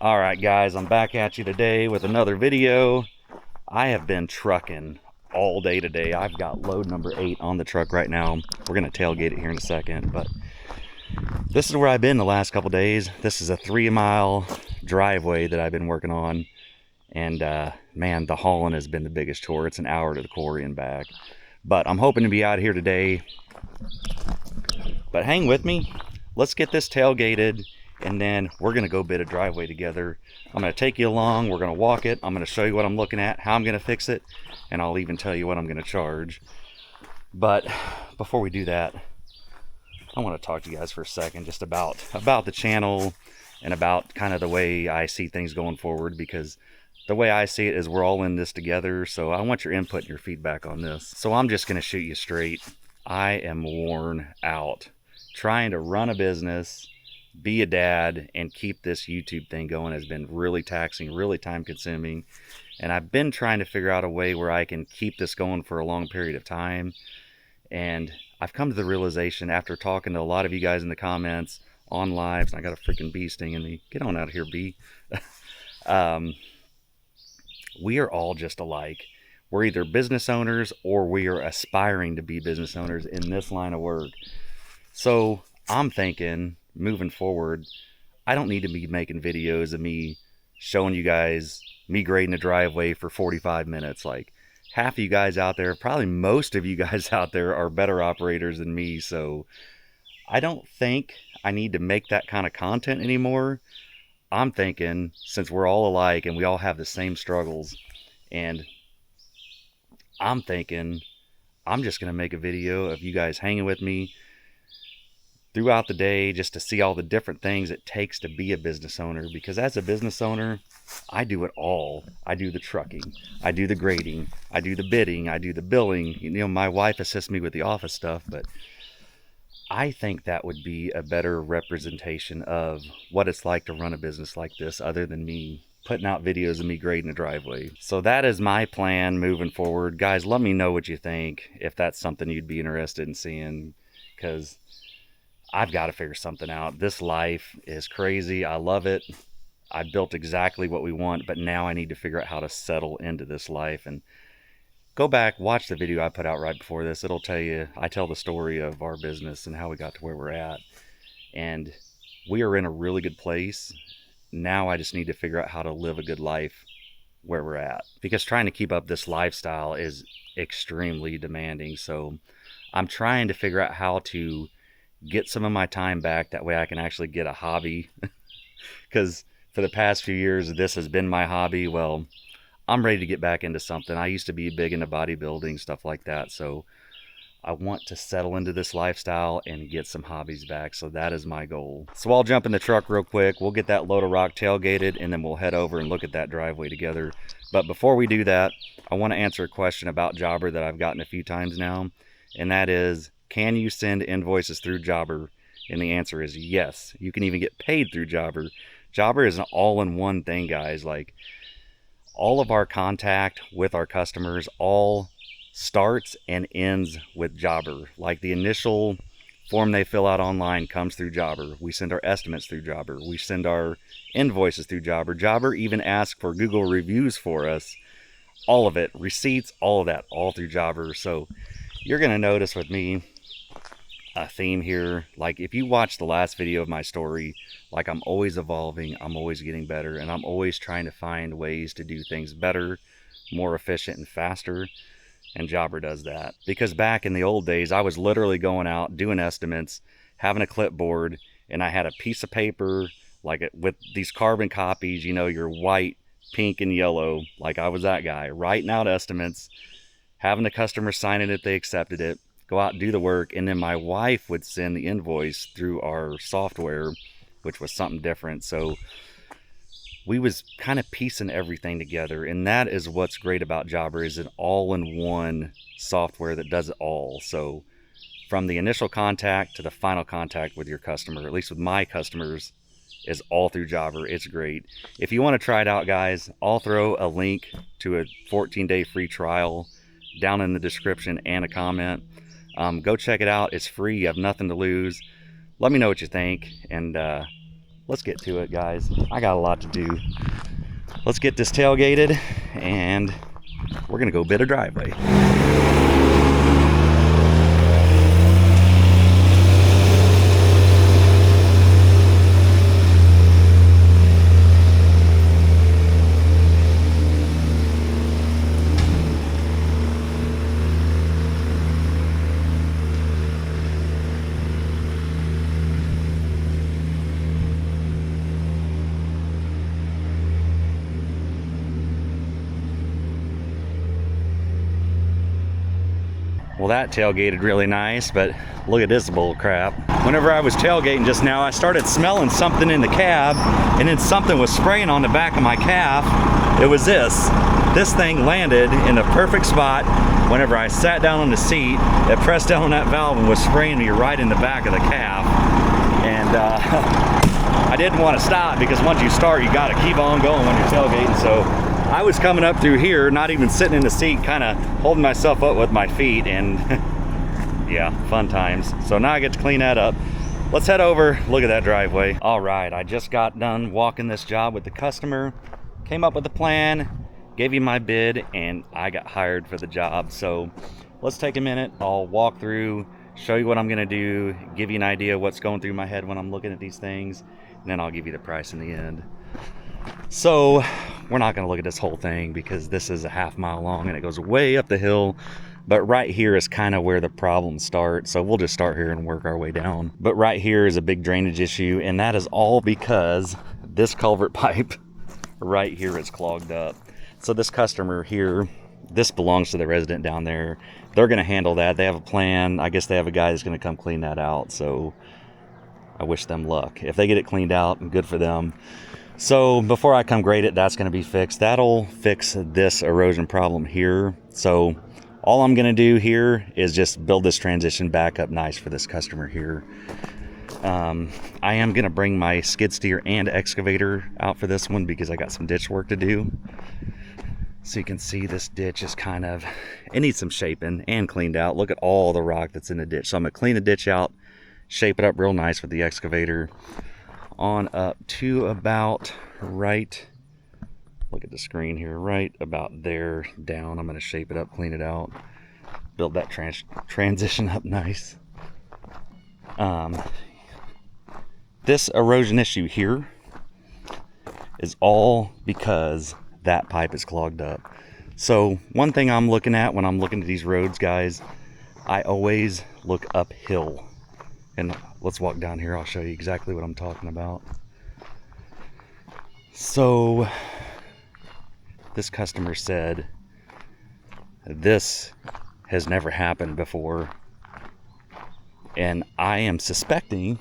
All right, guys, I'm back at you today with another video. I have been trucking all day today. I've got load number 8 on the truck right now. We're gonna tailgate it here in a second, but this is where I've been the last couple days. This is a 3-mile driveway that I've been working on, and man, the hauling has been the biggest chore. It's an hour to the quarry and back, but I'm hoping to be out here today. But hang with me. Let's get this tailgated, and then we're gonna go bid a driveway together. I'm gonna take you along. We're gonna walk it. I'm gonna show you what I'm looking at, how I'm gonna fix it, and I'll even tell you what I'm gonna charge. But before we do that, I want to talk to you guys for a second just about the channel and about kind of the way I see things going forward, because the way I see it is we're all in this together. So I want your input and your feedback on this. So I'm just gonna shoot you straight. I am worn out trying to run a business, be a dad, and keep this YouTube thing going. Has been really taxing, really time consuming. And I've been trying to figure out a way where I can keep this going for a long period of time. And I've come to the realization after talking to a lot of you guys in the comments, on lives, and I got a freaking bee stinging me. Get on out of here, bee. We are all just alike. We're either business owners or we are aspiring to be business owners in this line of work. So I'm thinking, moving forward, I don't need to be making videos of me showing you guys me grading a driveway for 45 minutes. Like, half of you guys out there, probably most of you guys out there, are better operators than me. So I don't think I need to make that kind of content anymore. I'm thinking, since we're all alike and we all have the same struggles, and I'm thinking I'm just going to make a video of you guys hanging with me throughout the day, just to see all the different things it takes to be a business owner. Because as a business owner, I do it all. I do the trucking, I do the grading, I do the bidding, I do the billing. You know, my wife assists me with the office stuff, but I think that would be a better representation of what it's like to run a business like this, other than me putting out videos of me grading a driveway. So that is my plan moving forward. Guys, let me know what you think, if that's something you'd be interested in seeing, because I've got to figure something out. This life is crazy. I love it. I built exactly what we want, but now I need to figure out how to settle into this life. And go back, watch the video I put out right before this. It'll tell you, I tell the story of our business and how we got to where we're at. And we are in a really good place. Now I just need to figure out how to live a good life where we're at, because trying to keep up this lifestyle is extremely demanding. So I'm trying to figure out how to get some of my time back. That way I can actually get a hobby. Because for the past few years, this has been my hobby. Well, I'm ready to get back into something. I used to be big into bodybuilding, stuff like that. So I want to settle into this lifestyle and get some hobbies back. So that is my goal. So I'll jump in the truck real quick. We'll get that load of rock tailgated, and then we'll head over and look at that driveway together. But before we do that, I want to answer a question about Jobber that I've gotten a few times now. And that is, can you send invoices through Jobber? And the answer is yes. You can even get paid through Jobber. Jobber is an all-in-one thing, guys. Like, all of our contact with our customers all starts and ends with Jobber. Like, the initial form they fill out online comes through Jobber. We send our estimates through Jobber. We send our invoices through Jobber. Jobber even asks for Google reviews for us. All of it, receipts, all of that, all through Jobber. So you're going to notice with me a theme here. Like, if you watch the last video of my story, like, I'm always evolving, I'm always getting better, and I'm always trying to find ways to do things better, more efficient, and faster. And Jobber does that. Because back in the old days, I was literally going out doing estimates, having a clipboard, and I had a piece of paper, like, with these carbon copies, you know, your white, pink, and yellow. Like, I was that guy, writing out estimates, having the customer sign it if they accepted it, go out and do the work, and then my wife would send the invoice through our software, which was something different. So we was kind of piecing everything together, and that is what's great about Jobber, is an all-in-one software that does it all. So from the initial contact to the final contact with your customer, at least with my customers, is all through Jobber. It's great. If you want to try it out, guys, I'll throw a link to a 14-day free trial down in the description and a comment. Go check it out. It's free. You have nothing to lose. Let me know what you think, and let's get to it, guys. I got a lot to do. Let's get this tailgated, and we're gonna go bid a driveway. Well, that tailgated really nice, but look at this bull crap. Whenever I was tailgating just now, I started smelling something in the cab, and then something was spraying on the back of my calf. It was this. This thing landed in the perfect spot. Whenever I sat down on the seat, it pressed down on that valve and was spraying me right in the back of the calf. And I didn't want to stop, because once you start, you got to keep on going when you're tailgating. So I was coming up through here, not even sitting in the seat, kind of holding myself up with my feet, and yeah, fun times. So now I get to clean that up. Let's head over, look at that driveway. All right, I just got done walking this job with the customer, came up with a plan, gave you my bid, and I got hired for the job. So let's take a minute. I'll walk through, show you what I'm gonna do, give you an idea of what's going through my head when I'm looking at these things, and then I'll give you the price in the end. So we're not going to look at this whole thing, because this is a half-mile long and it goes way up the hill, but right here is kind of where the problems start. So we'll just start here and work our way down. But right here is a big drainage issue, and that is all because this culvert pipe right here is clogged up. So this customer here, this belongs to the resident down there. They're going to handle that. They have a plan. I guess they have a guy that's going to come clean that out. So I wish them luck. If they get it cleaned out, good for them. So before I come grade it, that's going to be fixed. That'll fix this erosion problem here. So all I'm going to do here is just build this transition back up nice for this customer here. I am going to bring my skid steer and excavator out for this one, because I got some ditch work to do. So you can see this ditch is kind of, it needs some shaping and cleaned out. Look at all the rock that's in the ditch. So I'm going to clean the ditch out, shape it up real nice with the excavator. On up to about right, look at the screen here, right about there down. I'm going to shape it up, clean it out, build that transition up nice. This erosion issue here is all because that pipe is clogged up. So one thing I'm looking at when I'm looking at these roads, guys, I always look uphill. And let's walk down here. I'll show you exactly what I'm talking about. So this customer said this has never happened before. And I am suspecting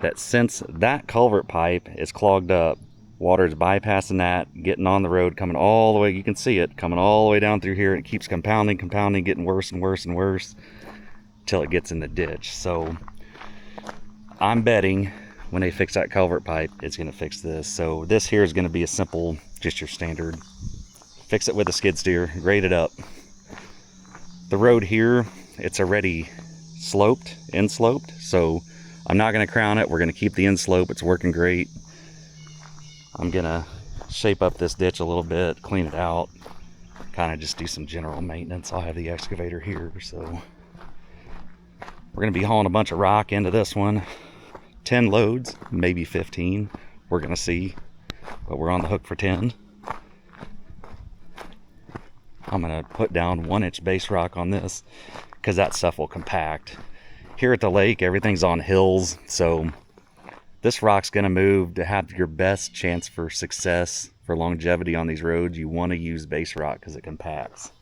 that since that culvert pipe is clogged up, water is bypassing that, getting on the road, coming all the way, you can see it, coming all the way down through here. It keeps compounding, getting worse and worse and worse, till it gets in the ditch. So I'm betting when they fix that culvert pipe, it's going to fix this. So this here is going to be a simple, just your standard, fix it with a skid steer, grade it up. The road here, it's already sloped, insloped, so I'm not going to crown it. We're going to keep the inslope. It's working great. I'm going to shape up this ditch a little bit, clean it out, kind of just do some general maintenance. I'll have the excavator here, so we're going to be hauling a bunch of rock into this one. 10 loads, maybe 15. We're going to see, but we're on the hook for 10. I'm going to put down 1-inch base rock on this, because that stuff will compact. Here at the lake, everything's on hills, so this rock's going to move. To have your best chance for success, for longevity on these roads, you want to use base rock because it compacts.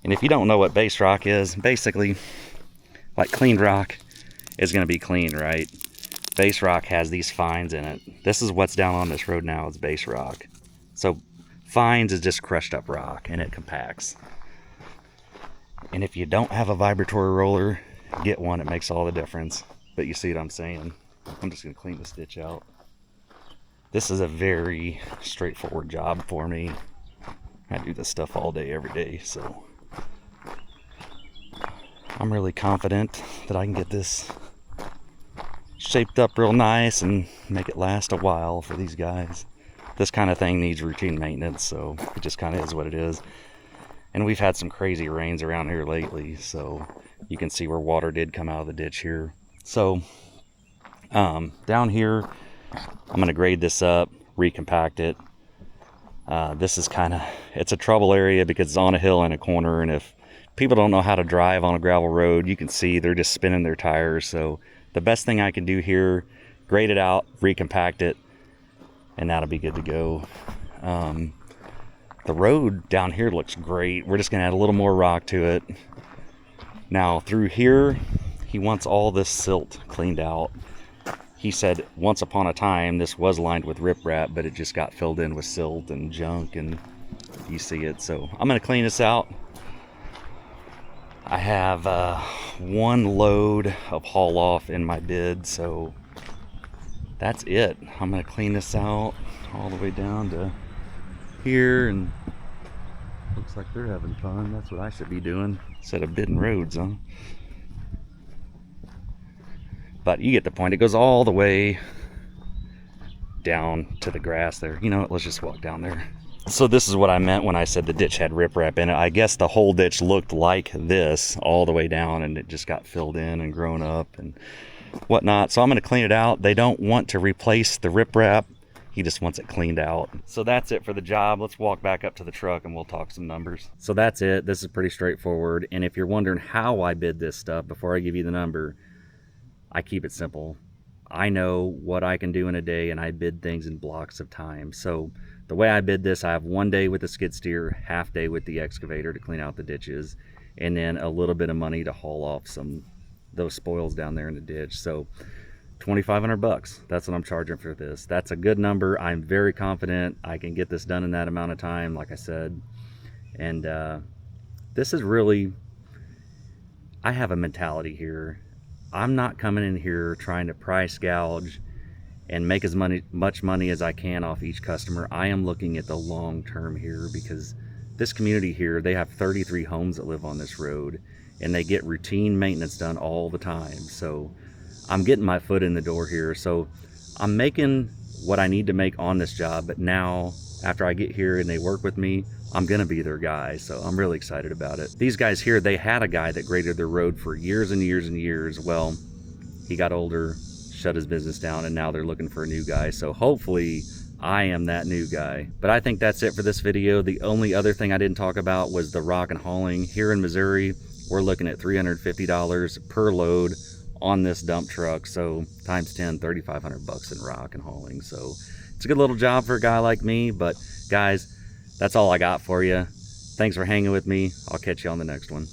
And if you don't know what base rock is, basically, like cleaned rock is going to be clean, right? Base rock has these fines in it. This is what's down on this road now, is base rock. So fines is just crushed up rock, and it compacts. And if you don't have a vibratory roller, get one. It makes all the difference. But you see what I'm saying. I'm just going to clean this ditch out. This is a very straightforward job for me. I do this stuff all day, every day, so I'm really confident that I can get this shaped up real nice and make it last a while for these guys. This kind of thing needs routine maintenance, so it just kind of is what it is. And we've had some crazy rains around here lately, so you can see where water did come out of the ditch here. So down here, I'm going to grade this up, recompact it. This is it's a trouble area because it's on a hill and a corner, and if people don't know how to drive on a gravel road, you can see they're just spinning their tires. So the best thing I can do here, grade it out, recompact it, and that'll be good to go. The road down here looks great. We're just gonna add a little more rock to it. Now through here, he wants all this silt cleaned out. He said once upon a time this was lined with riprap, but it just got filled in with silt and junk, and you see it. So I'm gonna clean this out. I have one load of haul off in my bid, so that's it. I'm gonna clean this out all the way down to here, and looks like they're having fun. That's what I should be doing instead of bidding roads, huh? But you get the point. It goes all the way down to the grass there. You know what? Let's just walk down there. So this is what I meant when I said the ditch had riprap in it. I guess the whole ditch looked like this all the way down, and it just got filled in and grown up and whatnot. So I'm going to clean it out. They don't want to replace the riprap. He just wants it cleaned out. So that's it for the job. Let's walk back up to the truck and we'll talk some numbers. So that's it. This is pretty straightforward. And if you're wondering how I bid this stuff, before I give you the number, I keep it simple. I know what I can do in a day, and I bid things in blocks of time. So the way I bid this, I have 1 day with the skid steer, half day with the excavator to clean out the ditches, and then a little bit of money to haul off those spoils down there in the ditch. So $2,500, that's what I'm charging for this. That's a good number. I'm very confident I can get this done in that amount of time, like I said. And this is really, I have a mentality here. I'm not coming in here trying to price gouge and make as much money as I can off each customer. I am looking at the long term here, because this community here, they have 33 homes that live on this road, and they get routine maintenance done all the time. So I'm getting my foot in the door here. So I'm making what I need to make on this job, but now after I get here and they work with me, I'm gonna be their guy. So I'm really excited about it. These guys here, they had a guy that graded their road for years and years and years. Well, he got older, shut his business down, and now they're looking for a new guy. So hopefully I am that new guy. But I think that's it for this video. The only other thing I didn't talk about was the rock and hauling. Here in Missouri, we're looking at $350 per load on this dump truck. So times 10, $3,500 in rock and hauling. So it's a good little job for a guy like me. But guys, that's all I got for you. Thanks for hanging with me. I'll catch you on the next one.